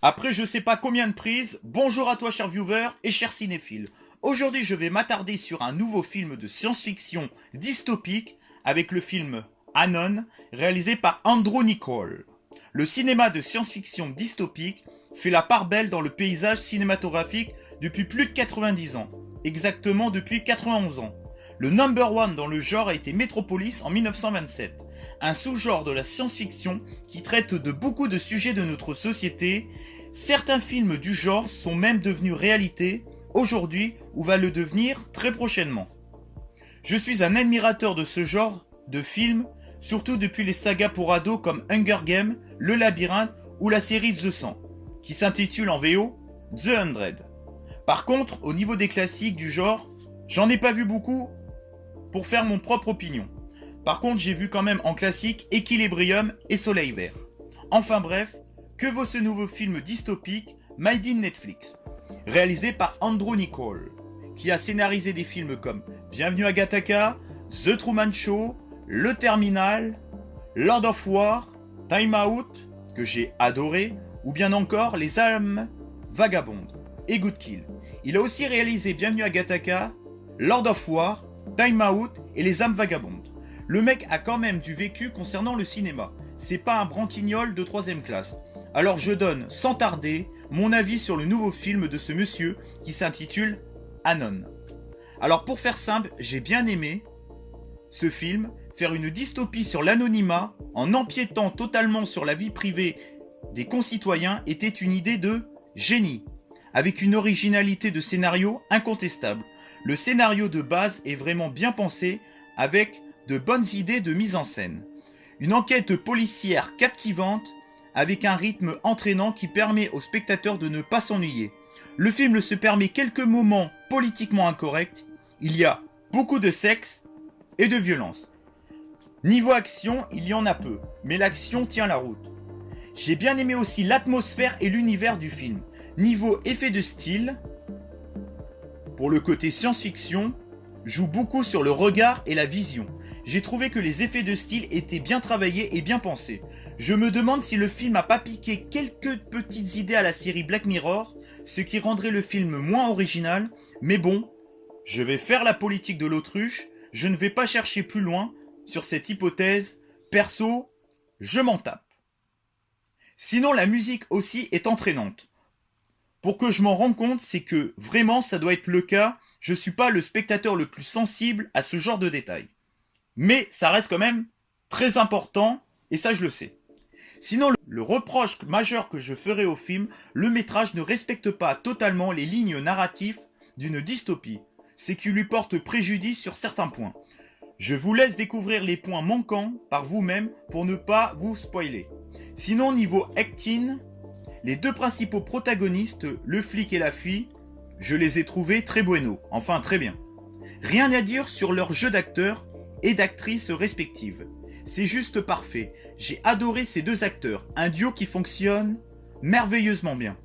Après je sais pas combien de prises, bonjour à toi cher viewer et cher cinéphile. Aujourd'hui je vais m'attarder sur un nouveau film de science-fiction dystopique avec le film Anon, réalisé par Andrew Niccol. Le cinéma de science-fiction dystopique fait la part belle dans le paysage cinématographique depuis plus de 90 ans, exactement depuis 91 ans. Le number one dans le genre a été Metropolis en 1927, un sous-genre de la science-fiction qui traite de beaucoup de sujets de notre société. Certains films du genre sont même devenus réalité aujourd'hui ou va le devenir très prochainement. Je suis un admirateur de ce genre de films, surtout depuis les sagas pour ados comme Hunger Games, Le Labyrinthe ou la série The 100, qui s'intitule en VO The 100. Par contre, au niveau des classiques du genre, j'en ai pas vu beaucoup pour faire mon propre opinion. Par contre, j'ai vu quand même en classique Equilibrium et Soleil Vert. Enfin bref, que vaut ce nouveau film dystopique Made in Netflix, réalisé par Andrew Niccol, qui a scénarisé des films comme Bienvenue à Gattaca, The Truman Show, Le Terminal, Lord of War, Time Out, que j'ai adoré, ou bien encore Les âmes vagabondes et Good Kill. Il a aussi réalisé Bienvenue à Gattaca, Lord of War, Time Out et Les âmes vagabondes. Le mec a quand même du vécu concernant le cinéma. C'est pas un branquignol de 3ème classe. Alors je donne sans tarder mon avis sur le nouveau film de ce monsieur qui s'intitule Anon. Alors pour faire simple, j'ai bien aimé ce film. Faire une dystopie sur l'anonymat en empiétant totalement sur la vie privée des concitoyens était une idée de génie, avec une originalité de scénario incontestable. Le scénario de base est vraiment bien pensé, avec de bonnes idées de mise en scène. Une enquête policière captivante, avec un rythme entraînant qui permet aux spectateurs de ne pas s'ennuyer. Le film se permet quelques moments politiquement incorrects. Il y a beaucoup de sexe et de violence. Niveau action, il y en a peu, mais l'action tient la route. J'ai bien aimé aussi l'atmosphère et l'univers du film. Niveau effet de style, pour le côté science-fiction, joue beaucoup sur le regard et la vision. J'ai trouvé que les effets de style étaient bien travaillés et bien pensés. Je me demande si le film n'a pas piqué quelques petites idées à la série Black Mirror, ce qui rendrait le film moins original, mais bon, je vais faire la politique de l'autruche, je ne vais pas chercher plus loin sur cette hypothèse, perso, je m'en tape. Sinon la musique aussi est entraînante. Pour que je m'en rende compte, c'est que vraiment ça doit être le cas, je suis pas le spectateur le plus sensible à ce genre de détails. Mais ça reste quand même très important, et ça je le sais. Sinon, le reproche majeur que je ferai au film, le métrage ne respecte pas totalement les lignes narratives d'une dystopie, ce qui lui porte préjudice sur certains points. Je vous laisse découvrir les points manquants par vous-même pour ne pas vous spoiler. Sinon, niveau acting, les deux principaux protagonistes, le flic et la fille, je les ai trouvés très bueno, enfin très bien. Rien à dire sur leur jeu d'acteurs et d'actrices respectives. C'est juste parfait. J'ai adoré ces deux acteurs, un duo qui fonctionne merveilleusement bien.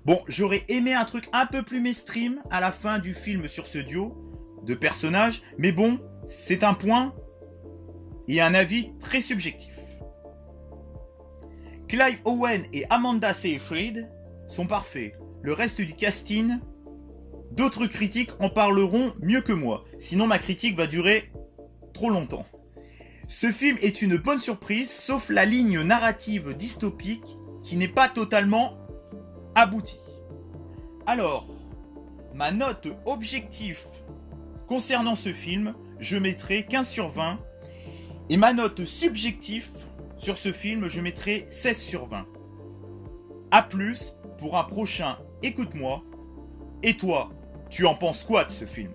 Bon, j'aurais aimé un truc un peu plus mainstream à la fin du film sur ce duo de personnages, mais bon, c'est un point et un avis très subjectif. Clive Owen et Amanda Seyfried sont parfaits. Le reste du casting, d'autres critiques en parleront mieux que moi. Sinon ma critique va durer trop longtemps. Ce film est une bonne surprise, sauf la ligne narrative dystopique qui n'est pas totalement aboutie. Alors, ma note objective concernant ce film, je mettrai 15 sur 20. Et ma note subjective sur ce film, je mettrai 16 sur 20. A plus pour un prochain Écoute-moi. Et toi, tu en penses quoi de ce film ?